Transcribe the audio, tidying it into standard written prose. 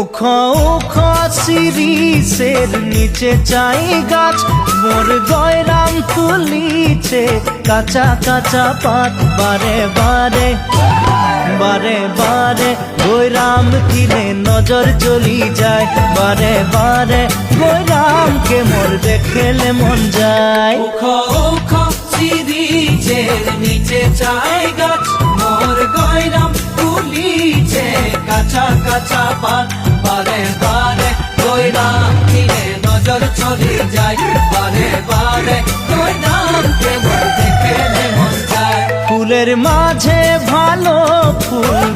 উখ উখ শিরিষের নিচে চাই গাছ, মোর গয়রাম তুলিছে কাঁচা কাঁচা পাত। বারে বারে বারে বারে গয়রাম কিনে নজর চলি যায়, বারে বারে গয়রামকে মোর দেখেলে মন যায়। উখ উখ শিরিষের নিচে চাই গাছ, মোর গয়রাম তুলিছে কাঁচা কাঁচা পাত। বারে বারে গয়রাম কিনে নজর চলে যায়, বারে বারে গয়রামকে মোর দেখেলে মন যায়। ফুলের মাঝে ভালো ফুল